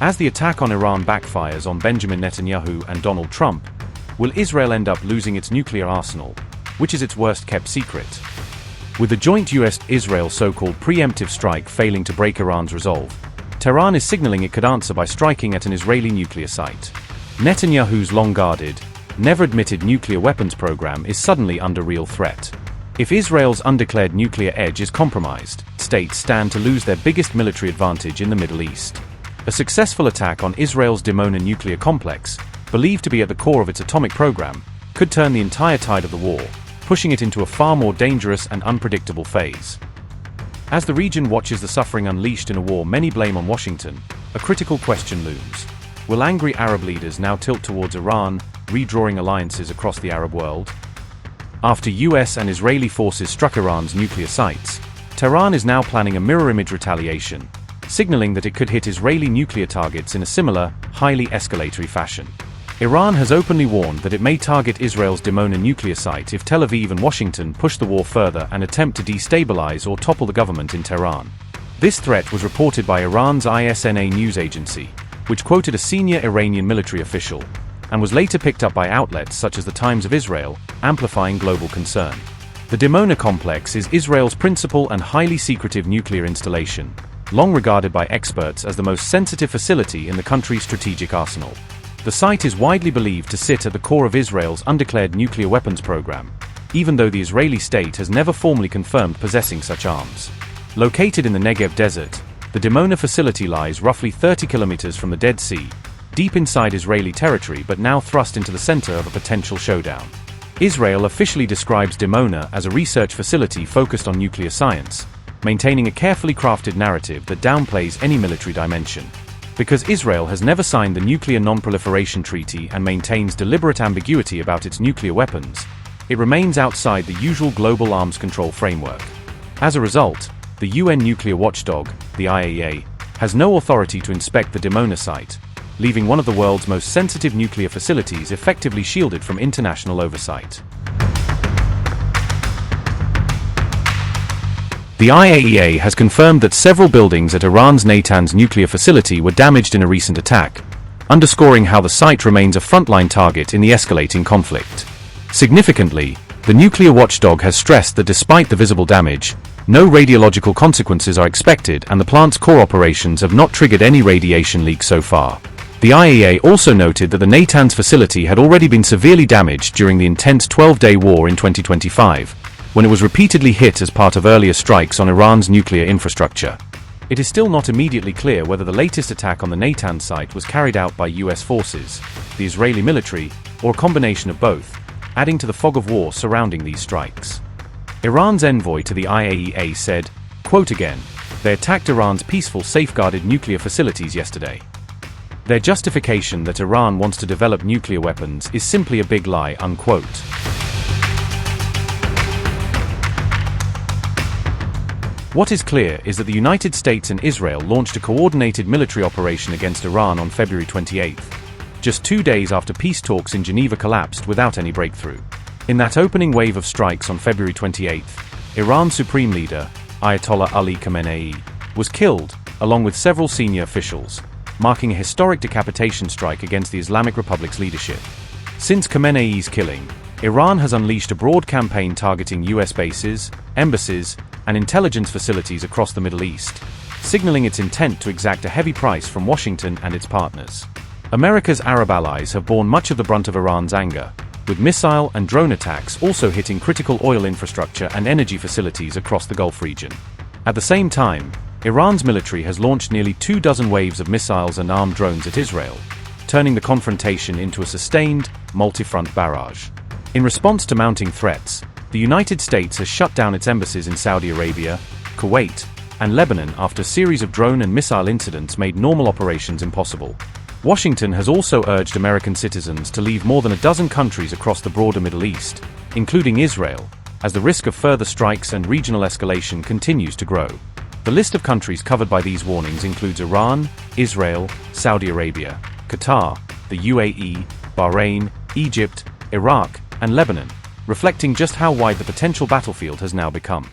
As the attack on Iran backfires on Benjamin Netanyahu and Donald Trump, will Israel end up losing its nuclear arsenal, which is its worst-kept secret? With the joint US-Israel so-called preemptive strike failing to break Iran's resolve, Tehran is signaling it could answer by striking at an Israeli nuclear site. Netanyahu's long-guarded, never-admitted nuclear weapons program is suddenly under real threat. If Israel's undeclared nuclear edge is compromised, states stand to lose their biggest military advantage in the Middle East. A successful attack on Israel's Dimona nuclear complex, believed to be at the core of its atomic program, could turn the entire tide of the war, pushing it into a far more dangerous and unpredictable phase. As the region watches the suffering unleashed in a war many blame on Washington, a critical question looms. Will angry Arab leaders now tilt towards Iran, redrawing alliances across the Arab world? After US and Israeli forces struck Iran's nuclear sites, Tehran is now planning a mirror-image retaliation, signaling that it could hit Israeli nuclear targets in a similar, highly escalatory fashion. Iran has openly warned that it may target Israel's Dimona nuclear site if Tel Aviv and Washington push the war further and attempt to destabilize or topple the government in Tehran. This threat was reported by Iran's ISNA news agency, which quoted a senior Iranian military official, and was later picked up by outlets such as the Times of Israel, amplifying global concern. The Dimona complex is Israel's principal and highly secretive nuclear installation, long regarded by experts as the most sensitive facility in the country's strategic arsenal. The site is widely believed to sit at the core of Israel's undeclared nuclear weapons program, even though the Israeli state has never formally confirmed possessing such arms. Located in the Negev desert, the Dimona facility lies roughly 30 kilometers from the Dead Sea, deep inside Israeli territory but now thrust into the center of a potential showdown. Israel officially describes Dimona as a research facility focused on nuclear science, maintaining a carefully crafted narrative that downplays any military dimension. Because Israel has never signed the Nuclear Non-Proliferation Treaty and maintains deliberate ambiguity about its nuclear weapons, it remains outside the usual global arms control framework. As a result, the UN nuclear watchdog, the IAEA, has no authority to inspect the Dimona site, leaving one of the world's most sensitive nuclear facilities effectively shielded from international oversight. The IAEA has confirmed that several buildings at Iran's Natanz nuclear facility were damaged in a recent attack, underscoring how the site remains a frontline target in the escalating conflict. Significantly, the nuclear watchdog has stressed that despite the visible damage, no radiological consequences are expected and the plant's core operations have not triggered any radiation leaks so far. The IAEA also noted that the Natanz facility had already been severely damaged during the intense 12-day war in 2025, when it was repeatedly hit as part of earlier strikes on Iran's nuclear infrastructure. It is still not immediately clear whether the latest attack on the Natanz site was carried out by US forces, the Israeli military, or a combination of both, adding to the fog of war surrounding these strikes. Iran's envoy to the IAEA said, quote again, "They attacked Iran's peaceful safeguarded nuclear facilities yesterday. Their justification that Iran wants to develop nuclear weapons is simply a big lie," unquote. What is clear is that the United States and Israel launched a coordinated military operation against Iran on February 28, just 2 days after peace talks in Geneva collapsed without any breakthrough. In that opening wave of strikes on February 28, Iran's supreme leader, Ayatollah Ali Khamenei, was killed, along with several senior officials, marking a historic decapitation strike against the Islamic Republic's leadership. Since Khamenei's killing, Iran has unleashed a broad campaign targeting US bases, embassies, and intelligence facilities across the Middle East, signaling its intent to exact a heavy price from Washington and its partners. America's Arab allies have borne much of the brunt of Iran's anger, with missile and drone attacks also hitting critical oil infrastructure and energy facilities across the Gulf region. At the same time, Iran's military has launched nearly 24 waves of missiles and armed drones at Israel, turning the confrontation into a sustained, multi-front barrage. In response to mounting threats, the United States has shut down its embassies in Saudi Arabia, Kuwait, and Lebanon after a series of drone and missile incidents made normal operations impossible. Washington has also urged American citizens to leave more than a dozen countries across the broader Middle East, including Israel, as the risk of further strikes and regional escalation continues to grow. The list of countries covered by these warnings includes Iran, Israel, Saudi Arabia, Qatar, the UAE, Bahrain, Egypt, Iraq, and Lebanon, reflecting just how wide the potential battlefield has now become.